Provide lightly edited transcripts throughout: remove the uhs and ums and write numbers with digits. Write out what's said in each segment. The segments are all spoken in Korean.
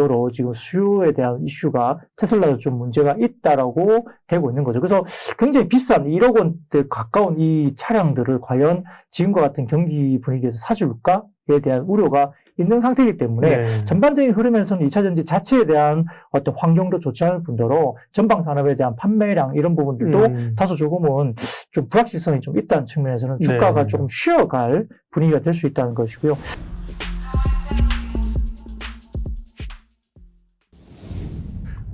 정도로 지금 수요에 대한 이슈가 테슬라도 좀 문제가 있다라고 되고 있는 거죠. 그래서 굉장히 비싼 1억 원대 가까운 이 차량들을 과연 지금과 같은 경기 분위기에서 사줄까에 대한 우려가 있는 상태이기 때문에 네. 전반적인 흐름에서는 2차 전지 자체에 대한 어떤 환경도 좋지 않을 뿐더러 전방 산업에 대한 판매량 이런 부분들도 다소 조금은 좀 불확실성이 좀 있다는 측면에서는 주가가 네. 조금 쉬어갈 분위기가 될 수 있다는 것이고요.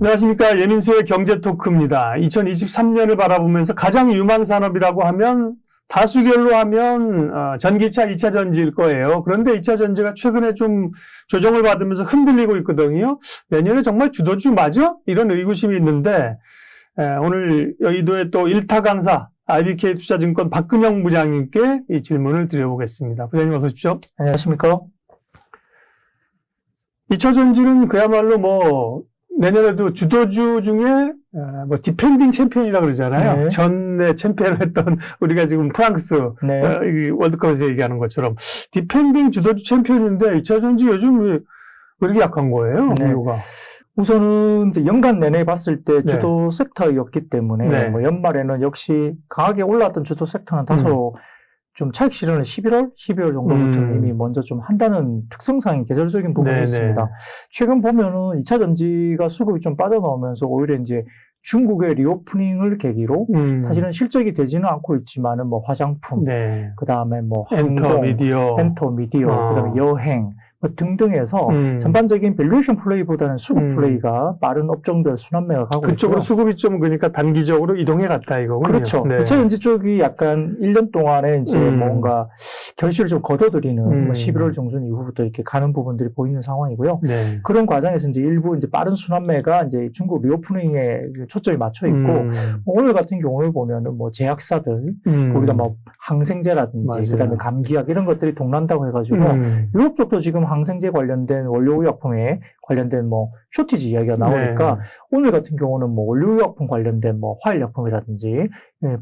안녕하십니까. 예민수의 경제토크입니다. 2023년을 바라보면서 가장 유망 산업이라고 하면 다수결로 하면 전기차 2차 전지일 거예요. 그런데 2차 전지가 최근에 좀 조정을 받으면서 흔들리고 있거든요. 내년에 정말 주도주 맞아? 이런 의구심이 있는데 오늘 여의도의 또 1타 강사 IBK 투자증권 박근영 부장님께 이 질문을 드려보겠습니다. 부장님 어서 오십시오. 안녕하십니까? 2차 전지는 그야말로 뭐 내년에도 주도주 중에 뭐 디펜딩 챔피언이라고 그러잖아요. 네. 전에 챔피언을 했던 우리가 지금 프랑스 네. 이 월드컵에서 얘기하는 것처럼 디펜딩 주도주 챔피언인데 2차 전지 요즘 왜 이렇게 약한 거예요? 네. 이유가. 우선은 이제 연간 내내 봤을 때 네. 주도 섹터였기 때문에 네. 뭐 연말에는 역시 강하게 올라왔던 주도 섹터는 다소 좀 차익 실현을 11월 정도부터는 이미 먼저 좀 한다는 특성상의 계절적인 부분이 네네. 있습니다. 최근 보면은 2차 전지가 수급이 좀 빠져나오면서 오히려 이제 중국의 리오프닝을 계기로 사실은 실적이 되지는 않고 있지만은 뭐 화장품, 네. 그 다음에 뭐 엔터 항공, 미디어, 엔터 미디어, 그 다음에 여행, 등등해서 전반적인 밸류에이션 플레이보다는 수급 플레이가 빠른 업종별 순환매가 가고 그쪽으로 있고요. 수급이 좀 그러니까 단기적으로 이동해 갔다 이거군요. 그렇죠. 네. 2차 전지 쪽이 약간 1년 동안에 이제 뭔가 결실을 좀 거둬들이는 뭐 11월 중순 이후부터 이렇게 가는 부분들이 보이는 상황이고요. 네. 그런 과정에서 이제 일부 이제 빠른 순환매가 이제 중국 리오프닝에 초점이 맞춰 있고 오늘 같은 경우를 보면은 뭐 제약사들 우리가 뭐 항생제라든지 맞아요. 그다음에 감기약 이런 것들이 동난다고 해가지고 유럽 쪽도 지금 항생제 관련된 원료의약품에 관련된 뭐 쇼티지 이야기가 나오니까 네. 오늘 같은 경우는 뭐 원료의약품 관련된 뭐 화일약품이라든지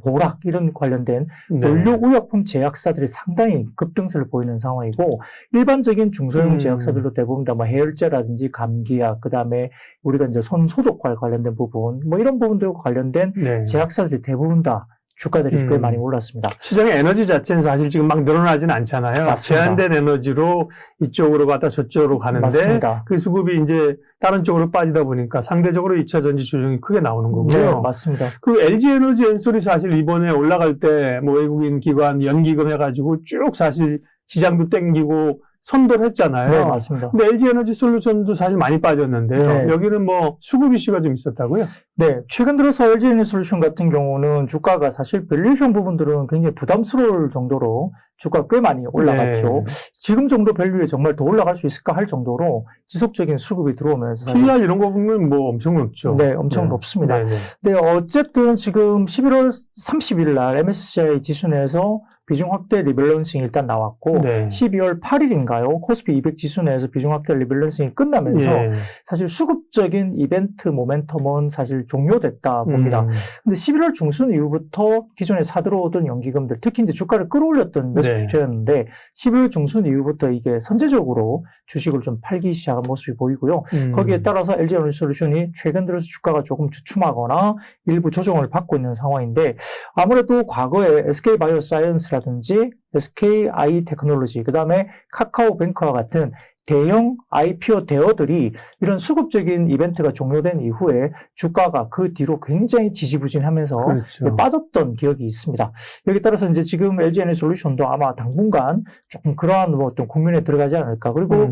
보락 이런 관련된 네. 원료의약품 제약사들이 상당히 급등세를 보이는 상황이고 일반적인 중소형 제약사들도 대부분 다 뭐 해열제라든지 감기약 그다음에 우리가 이제 손 소독과 관련된 부분 뭐 이런 부분들과 관련된 네. 제약사들이 대부분 다 주가들이 꽤 많이 올랐습니다. 시장의 에너지 자체는 사실 지금 막 늘어나지는 않잖아요. 맞습니다. 제한된 에너지로 이쪽으로 갔다 저쪽으로 가는데 맞습니다. 그 수급이 이제 다른 쪽으로 빠지다 보니까 상대적으로 2차 전지 조정이 크게 나오는 거고요. 네, 맞습니다. 그 LG에너지 엔솔이 사실 이번에 올라갈 때 뭐 외국인 기관 연기금 해가지고 쭉 사실 시장도 땡기고 선도를 했잖아요. 네, 맞습니다. 근데 LG에너지 솔루션도 사실 많이 빠졌는데요. 네. 여기는 뭐 수급 이슈가 좀 있었다고요? 네, 최근 들어서 LG에너지솔루션 같은 경우는 주가가 사실 밸류에이션 부분들은 굉장히 부담스러울 정도로 주가가 꽤 많이 올라갔죠. 네. 지금 정도 밸류에 정말 더 올라갈 수 있을까 할 정도로 지속적인 수급이 들어오면서 사실 PR 이런 거 보면 뭐 엄청 높죠. 네, 엄청 높습니다. 네네. 네, 어쨌든 지금 11월 30일 날 MSCI 지수 내에서 비중 확대 리밸런싱이 일단 나왔고 네. 12월 8일인가요? 코스피 200 지수 내에서 비중 확대 리밸런싱이 끝나면서 예. 사실 수급적인 이벤트 모멘텀은 사실 종료됐다 봅니다. 근데 11월 중순 이후부터 기존에 사들어오던 연기금들, 특히 이제 주가를 끌어올렸던 매수 네. 주체였는데 11월 중순 이후부터 이게 선제적으로 주식을 좀 팔기 시작한 모습이 보이고요. 거기에 따라서 LG에너지솔루션이 최근 들어서 주가가 조금 주춤하거나 일부 조정을 받고 있는 상황인데 아무래도 과거에 SK바이오사이언스라든지 SKI 테크놀로지, 그 다음에 카카오뱅크와 같은 대형 IPO 대어들이 이런 수급적인 이벤트가 종료된 이후에 주가가 그 뒤로 굉장히 지지부진하면서 그렇죠. 빠졌던 기억이 있습니다. 여기 따라서 이제 지금 LG에너지솔루션도 아마 당분간 조금 그러한 뭐 어떤 국면에 들어가지 않을까. 그리고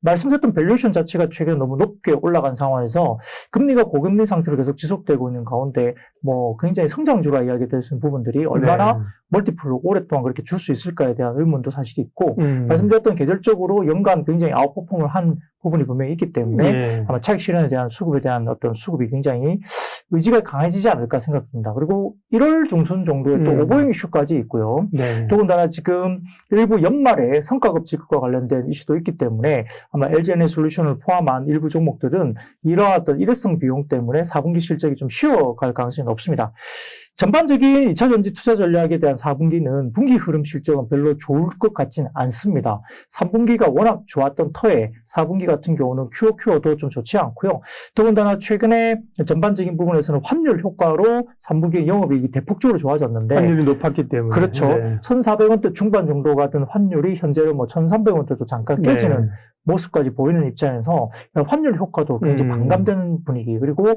말씀드렸던 밸류에이션 자체가 최근에 너무 높게 올라간 상황에서 금리가 고금리 상태로 계속 지속되고 있는 가운데 뭐 굉장히 성장주라 이야기될 수 있는 부분들이 얼마나 멀티플로 오랫동안 그렇게 줄 수 있을까에 대한 의문도 사실 있고 말씀드렸던 계절적으로 연간 굉장히 아웃퍼폼을 한 부분이 분명히 있기 때문에 아마 차익 실현에 대한 수급에 대한 어떤 수급이 굉장히 의지가 강해지지 않을까 생각됩니다. 그리고 1월 중순 정도에 또 오버행 이슈까지 있고요. 네. 더군다나 지금 일부 연말에 성과급 지급과 관련된 이슈도 있기 때문에 아마 LG에너지솔루션을 포함한 일부 종목들은 이러한 어떤 일회성 비용 때문에 4분기 실적이 좀 쉬어갈 가능성이 높습니다. 전반적인 2차 전지 투자 전략에 대한 4분기는 분기 흐름 실적은 별로 좋을 것 같지는 않습니다. 3분기가 워낙 좋았던 터에 4분기 같은 경우는 QOQ도 좀 좋지 않고요. 더군다나 최근에 전반적인 부분에서는 환율 효과로 3분기 영업이익이 대폭적으로 좋아졌는데 환율이 높았기 때문에. 그렇죠. 네. 1,400원대 중반 정도가 된 환율이 현재는 뭐 1,300원대도 잠깐 깨지는 네. 모습까지 보이는 입장에서 환율 효과도 굉장히 반감되는 분위기. 그리고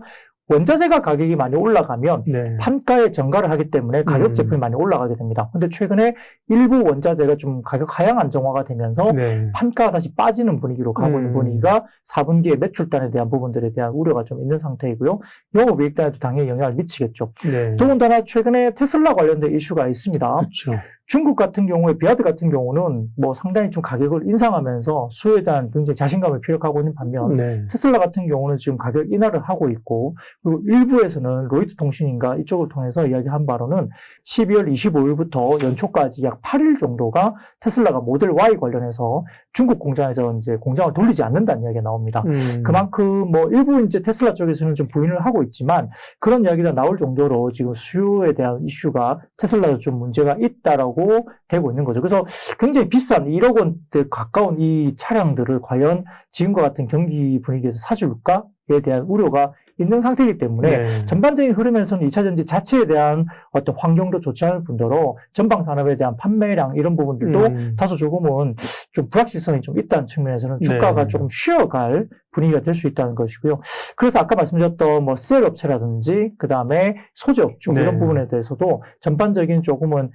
원자재가 가격이 많이 올라가면 네. 판가에 전가를 하기 때문에 가격 제품이 많이 올라가게 됩니다. 근데 최근에 일부 원자재가 좀 가격 하향 안정화가 되면서 네. 판가가 다시 빠지는 분위기로 가고 있는 분위기가 4분기에 매출단에 대한 부분들에 대한 우려가 좀 있는 상태이고요. 영업이익단에도 당연히 영향을 미치겠죠. 네. 더군다나 최근에 테슬라 관련된 이슈가 있습니다. 그렇죠. 중국 같은 경우에 비아드 같은 경우는 뭐 상당히 좀 가격을 인상하면서 수요에 대한 굉장히 자신감을 피력하고 있는 반면 네. 테슬라 같은 경우는 지금 가격 인하를 하고 있고 그리고 일부에서는 로이터 통신인가 이쪽을 통해서 이야기한 바로는 12월 25일부터 연초까지 약 8일 정도가 테슬라가 모델 Y 관련해서 중국 공장에서 이제 공장을 돌리지 않는다는 이야기가 나옵니다. 그만큼 뭐 일부 이제 테슬라 쪽에서는 좀 부인을 하고 있지만 그런 이야기가 나올 정도로 지금 수요에 대한 이슈가 테슬라도 좀 문제가 있다라고 되고 있는 거죠. 그래서 굉장히 비싼 1억 원대 가까운 이 차량들을 과연 지금과 같은 경기 분위기에서 사줄까에 대한 우려가 있는 상태이기 때문에 네. 전반적인 흐름에서는 2차 전지 자체에 대한 어떤 환경도 좋지 않을 뿐더러 전방 산업에 대한 판매량 이런 부분들도 다소 조금은 좀 불확실성이 좀 있다는 측면에서는 주가가 네. 조금 쉬어갈 분위기가 될 수 있다는 것이고요. 그래서 아까 말씀드렸던 뭐 셀 업체라든지 그 다음에 소재 업종 네. 이런 부분에 대해서도 전반적인 조금은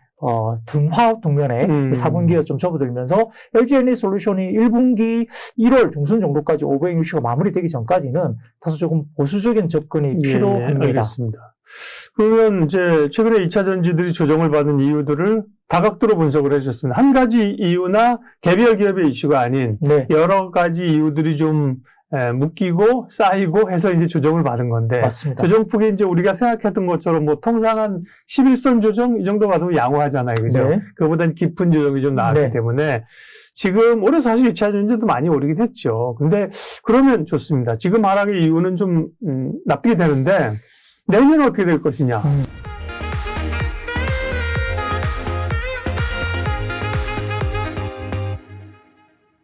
둔화 동면에 4분기가 좀 접어들면서 LG 에너지솔루션이 1분기 1월 중순 정도까지 500 이슈가 마무리되기 전까지는 다소 조금 보수적인 접근이 필요합니다. 알겠습니다. 그러면 이제 최근에 2차 전지들이 조정을 받은 이유들을 다각도로 분석을 해주셨습니다. 한 가지 이유나 개별 기업의 이슈가 아닌 네, 여러 가지 이유들이 좀 묶이고 쌓이고 해서 이제 조정을 받은 건데 맞습니다. 조정폭이 이제 우리가 생각했던 것처럼 뭐 통상 한 11선 조정 이 정도 받으면 양호하잖아요. 그죠? 네. 그거보다 깊은 조정이 좀 나왔기 네. 때문에 지금 올해 사실 2차 전지도 많이 오르긴 했죠. 근데 그러면 좋습니다. 지금 하락의 이유는 좀 납득이 되는데 내년은 어떻게 될 것이냐.